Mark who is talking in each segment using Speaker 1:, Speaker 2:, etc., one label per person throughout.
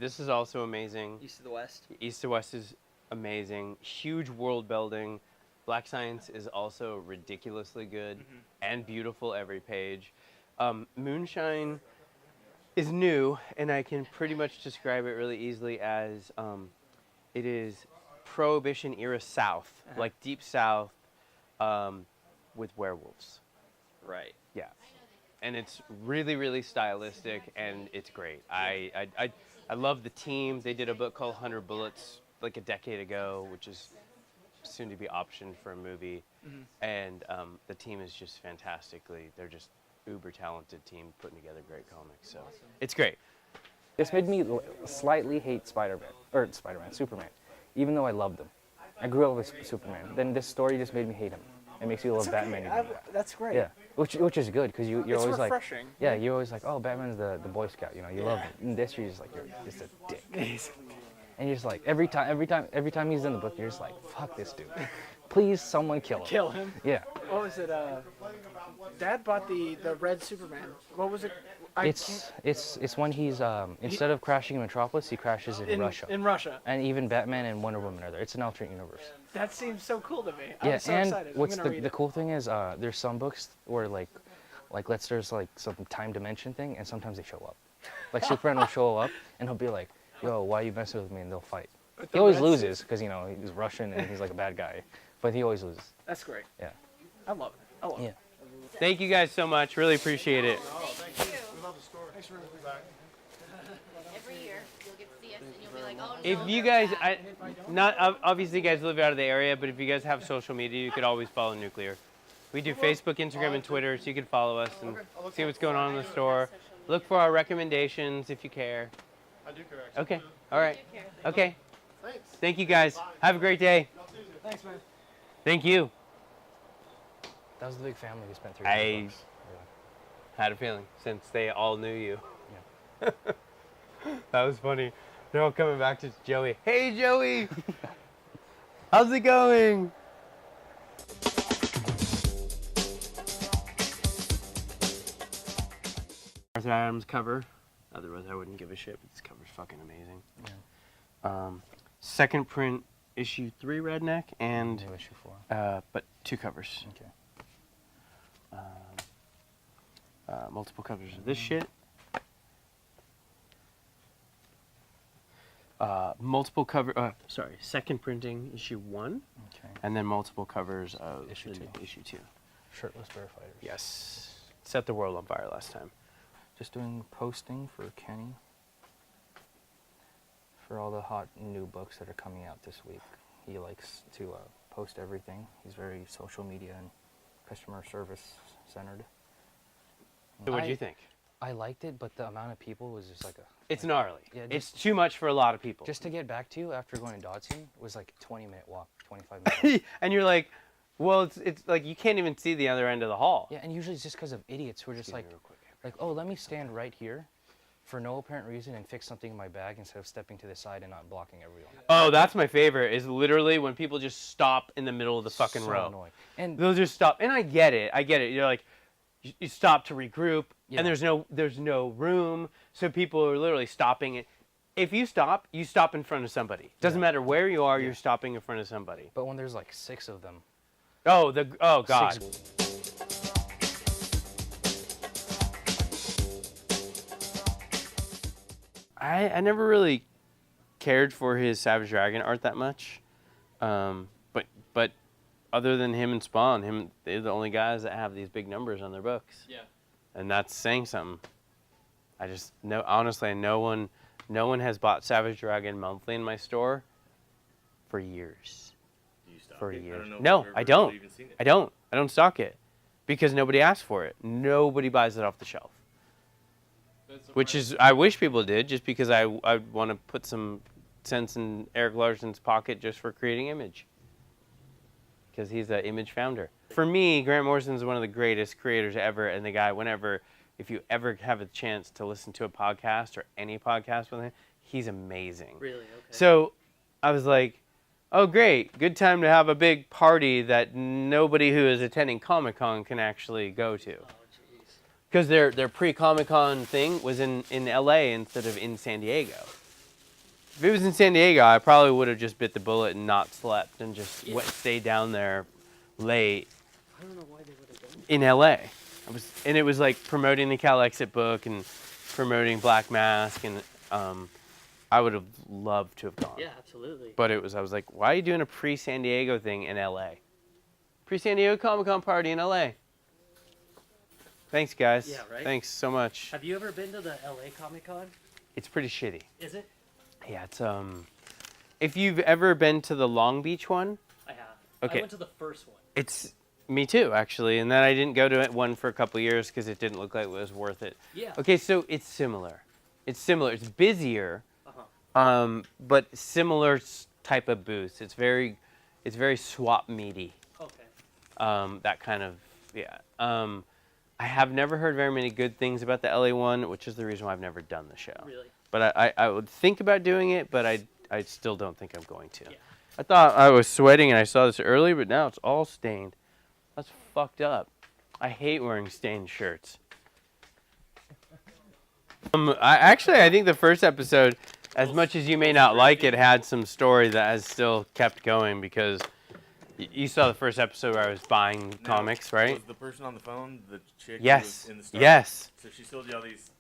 Speaker 1: this is also amazing.
Speaker 2: East to the West.
Speaker 1: East to West is amazing. Huge world building. Black Science is also ridiculously good and beautiful every page. Moonshine is new, and I can pretty much describe it really easily as it is Prohibition era South, like Deep South, with werewolves.
Speaker 2: Right.
Speaker 1: Yeah, and it's really, really stylistic, and it's great. I love the team. They did a book called 100 Bullets like a decade ago, which is soon to be optioned for a movie, and the team is just fantastically. They're just uber talented team putting together great comics. So it's great.
Speaker 3: This made me slightly hate Superman, even though I loved him. I grew up with Superman. Then this story just made me hate him. It makes you love Batman even more.
Speaker 2: That's great.
Speaker 3: Yeah, which is good because you're always
Speaker 2: refreshing.
Speaker 3: like, yeah, you're always like, oh, Batman's the Boy Scout, you know, you love him. In this, you're just like, you're just a dick. And you're just like, every time he's in the book, you're just like, fuck this dude. Please, someone kill him.
Speaker 2: Kill him.
Speaker 3: Yeah.
Speaker 4: What was it? Dad bought the red Superman. What was it?
Speaker 3: It's when he's instead of crashing in Metropolis, he crashes in Russia.
Speaker 4: In Russia.
Speaker 3: And even Batman and Wonder Woman are there. It's an alternate universe.
Speaker 4: That seems so cool to me.
Speaker 3: Yeah,
Speaker 4: I'm so
Speaker 3: and
Speaker 4: excited.
Speaker 3: what's
Speaker 4: I'm gonna read
Speaker 3: the
Speaker 4: it.
Speaker 3: cool thing is there's some books where there's like some time dimension thing, and sometimes they show up. Like Superman will show up and he'll be like, "Yo, why are you messing with me?" And they'll fight. He always loses because you know he's Russian and he's like a bad guy, but he always loses.
Speaker 4: That's great.
Speaker 3: Yeah.
Speaker 4: I love it. I love it.
Speaker 1: Thank you guys so much. Really appreciate it.
Speaker 5: Thank you.
Speaker 4: We love the story. Thanks for having me back.
Speaker 5: Every year, you'll get to see us and you'll be like, oh, no.
Speaker 1: If you guys, obviously you guys live out of the area, but if you guys have social media, you could always follow Nuclear. We do Facebook, Instagram, and Twitter, so you can follow us and see what's going on in the store. Look for our recommendations if you care.
Speaker 4: I do care, actually.
Speaker 1: Okay. All right. Okay.
Speaker 4: Thanks.
Speaker 1: Thank you guys. Have a great day.
Speaker 4: Thanks, man.
Speaker 1: Thank you.
Speaker 3: That was the big family we spent 3
Speaker 1: I
Speaker 3: years.
Speaker 1: had a feeling since they all knew you.
Speaker 3: Yeah.
Speaker 1: That was funny. They're all coming back to Joey. Hey, Joey. How's it going? Arthur Adams cover. Otherwise, I wouldn't give a shit, but this cover's fucking amazing.
Speaker 3: Yeah.
Speaker 1: Second print, issue 3 Redneck, and
Speaker 3: New issue 4.
Speaker 1: but 2 covers.
Speaker 3: Okay.
Speaker 1: Multiple covers of this shit. Second printing, issue 1.
Speaker 3: Okay.
Speaker 1: And then multiple covers of
Speaker 3: Issue 2.
Speaker 1: Issue 2.
Speaker 3: Shirtless Bear Fighters.
Speaker 1: Yes. Set the world on fire last time.
Speaker 3: Just doing posting for Kenny for all the hot new books that are coming out this week. He likes to post everything. He's very social media and customer service centered.
Speaker 1: So what do you think?
Speaker 3: I liked it, but the amount of people was just like a...
Speaker 1: It's gnarly.
Speaker 3: Yeah,
Speaker 1: it's too much for a lot of people.
Speaker 3: Just to get back to you after going to Dodson was like a 20-minute walk, 25 minutes.
Speaker 1: And you're like, well, it's like you can't even see the other end of the hall.
Speaker 3: Yeah, and usually it's just because of idiots who are just
Speaker 1: Excuse
Speaker 3: like,
Speaker 1: me real quick.
Speaker 3: oh, let me stand right here for no apparent reason and fix something in my bag instead of stepping to the side and not blocking everyone.
Speaker 1: Oh, that's my favorite, is literally when people just stop in the middle of the fucking
Speaker 3: So
Speaker 1: row.
Speaker 3: annoying. And
Speaker 1: They'll just stop. And I get it. You're like, you stop to regroup,
Speaker 3: Yeah.
Speaker 1: and there's no room, so people are literally stopping. If you stop in front of somebody. Doesn't matter where you are, you're stopping in front of somebody.
Speaker 3: but when there's like 6 of them.
Speaker 1: Oh God.
Speaker 3: 6
Speaker 1: I never really cared for his Savage Dragon art that much, but other than him and Spawn, they're the only guys that have these big numbers on their books.
Speaker 2: Yeah.
Speaker 1: And that's saying something. Honestly, no one has bought Savage Dragon monthly in my store for years.
Speaker 6: Do you stock
Speaker 1: For
Speaker 6: it?
Speaker 1: years.
Speaker 6: I don't know if
Speaker 1: No,
Speaker 6: I've
Speaker 1: I
Speaker 6: ever
Speaker 1: don't.
Speaker 6: really even seen it.
Speaker 1: I don't stock it because nobody asks for it. Nobody buys it off the shelf. Which is, I wish people did, just because I want to put some sense in Eric Larson's pocket just for creating image. Because he's an image founder. For me, Grant Morrison is one of the greatest creators ever, and the guy, if you ever have a chance to listen to a podcast or any podcast with him, he's amazing.
Speaker 2: Really? Okay.
Speaker 1: So I was like, oh, great. Good time to have a big party that nobody who is attending Comic-Con can actually go to. Because their pre-Comic-Con thing was in LA instead of in San Diego. If it was in San Diego, I probably would have just bit the bullet and not slept and just stayed down there late.
Speaker 4: I don't know why they would have done
Speaker 1: In LA. And it was like promoting the Cal Exit book and promoting Black Mask, and I would have loved to have gone.
Speaker 2: Yeah, absolutely.
Speaker 1: But I was like, why are you doing a pre-San Diego thing in LA? Pre-San Diego Comic-Con party in LA. Thanks, guys.
Speaker 2: Yeah, right?
Speaker 1: Thanks so much.
Speaker 2: Have you ever been to the LA Comic Con?
Speaker 1: It's pretty shitty.
Speaker 2: Is it?
Speaker 1: Yeah, it's if you've ever been to the Long Beach one,
Speaker 2: I have.
Speaker 1: Okay.
Speaker 2: I went to the first one.
Speaker 1: it's me too, actually. And then I didn't go to it one for a couple years because it didn't look like it was worth it.
Speaker 2: Yeah.
Speaker 1: Okay, so it's similar. It's similar. It's busier,
Speaker 2: Uh-huh.
Speaker 1: but similar type of booths. It's very swap meaty.
Speaker 2: Okay.
Speaker 1: That kind of, yeah. I have never heard very many good things about the LA one, which is the reason why I've never done the show.
Speaker 2: Really?
Speaker 1: But I would think about doing it, but I still don't think I'm going to.
Speaker 2: Yeah.
Speaker 1: I thought I was sweating and I saw this early, but now it's all stained. That's fucked up. I hate wearing stained shirts. I think the first episode, as much as you may not like it, had some story that has still kept going because you saw the first episode where I was buying comics, right?
Speaker 6: Was the person on the phone the chick who
Speaker 1: Yes.
Speaker 6: was in the store?
Speaker 1: Yes.
Speaker 6: So she sold you all these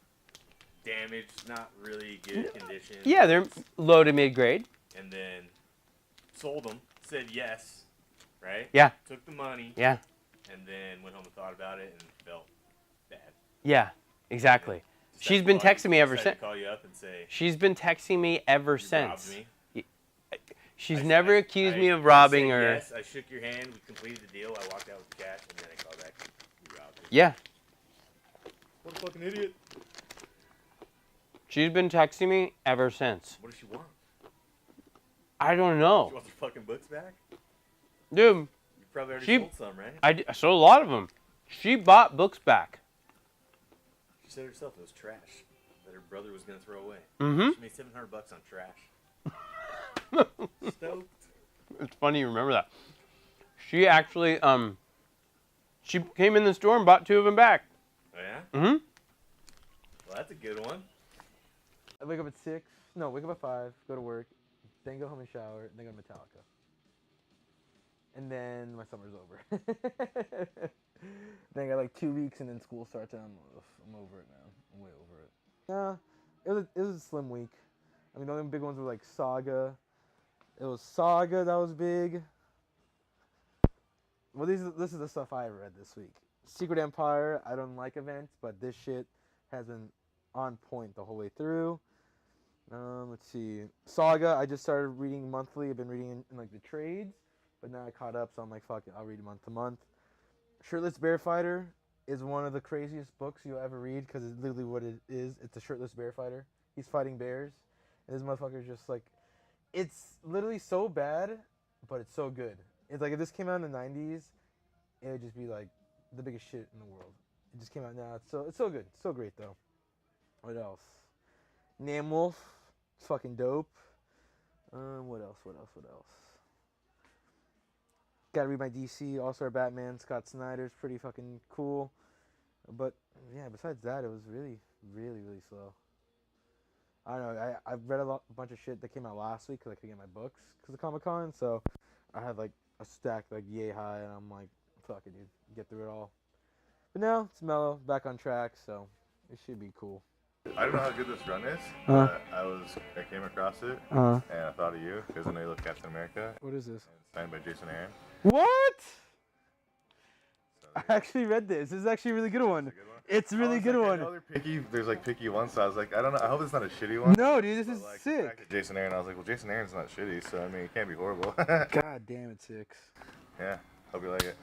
Speaker 6: damaged, not really good condition.
Speaker 1: Yeah, they're low to mid grade.
Speaker 6: And then sold them, said yes, right?
Speaker 1: Yeah.
Speaker 6: Took the money,
Speaker 1: Yeah.
Speaker 6: and then went home and thought about it and felt bad.
Speaker 1: Yeah. Exactly. She's been texting me ever
Speaker 6: Decided
Speaker 1: since.
Speaker 6: to call you up and say,
Speaker 1: She's been texting me ever
Speaker 6: "You
Speaker 1: since.
Speaker 6: robbed me."
Speaker 1: She's
Speaker 6: I-
Speaker 1: never
Speaker 6: I-
Speaker 1: accused
Speaker 6: I-
Speaker 1: me of
Speaker 6: I
Speaker 1: robbing
Speaker 6: said
Speaker 1: her.
Speaker 6: Yes, I shook your hand. We completed the deal. I walked out with the cash, and then I called back. You robbed me.
Speaker 1: Yeah.
Speaker 6: What a fucking idiot.
Speaker 1: She's been texting me ever since.
Speaker 6: What does she want?
Speaker 1: I don't
Speaker 6: She
Speaker 1: know.
Speaker 6: wants her fucking books back?
Speaker 1: Dude,
Speaker 6: You probably already
Speaker 1: She-
Speaker 6: sold some, right?
Speaker 1: I sold a lot of them. She bought books back.
Speaker 6: She said herself it was trash that her brother was gonna throw away.
Speaker 1: Mm-hmm.
Speaker 6: She made $700 on trash. Stoked.
Speaker 1: It's funny you remember that. She actually, she came in the store and bought 2 of them back.
Speaker 6: Oh yeah?
Speaker 1: Mm-hmm.
Speaker 6: Well, that's a good one.
Speaker 7: I wake up at 6. No, wake up at 5, go to work, then go home and shower, then go to Metallica. And then my summer's over. Then I got like 2 weeks and then school starts and I'm over it now. I'm way over it. Yeah, it was a slim week. I mean, the only big ones were like Saga. It was Saga that was big. Well, this is the stuff I read this week. Secret Empire, I don't like events, but this shit has been on point the whole way through. Let's see. Saga, I just started reading monthly. I've been reading in like the trades, but now I caught up, so I'm like, fuck it, I'll read month to month. Shirtless Bear Fighter is one of the craziest books you'll ever read because it's literally what it is. It's a shirtless bear fighter. He's fighting bears, and this motherfucker's just like, it's literally so bad, but it's so good. It's like if this came out in the 90s, it would just be like the biggest shit in the world. It just came out now. It's so good. It's so great though. What else? Namwolf. It's fucking dope. What else? Gotta read my DC All-Star Batman. Scott Snyder's pretty fucking cool. But yeah, besides that, it was really, really, really slow. I don't know. I've read a bunch of shit that came out last week because I couldn't get my books because of Comic-Con. So I had like a stack like yay high, and I'm like, fuck it, dude, get through it all. But now it's mellow, back on track, so it should be cool.
Speaker 8: I don't know how good this run is.
Speaker 7: Uh-huh.
Speaker 8: I came across it
Speaker 7: Uh,
Speaker 8: and I thought of you because I know you love Captain America.
Speaker 7: what is this?
Speaker 8: And it's signed by Jason Aaron.
Speaker 7: What?
Speaker 8: So
Speaker 7: I actually read this. This is actually a really good one.
Speaker 8: it's a good one.
Speaker 7: It's a really good
Speaker 8: I
Speaker 7: one.
Speaker 8: know they're picky. There's like picky ones, so I was like, I don't know. I hope it's not a shitty one.
Speaker 7: No, dude, this
Speaker 8: But,
Speaker 7: is
Speaker 8: like, the fact
Speaker 7: sick.
Speaker 8: that Jason Aaron, I was like, well, Jason Aaron's not shitty, so I mean, it can't be horrible.
Speaker 7: God damn it, 6.
Speaker 8: Yeah, hope you like it.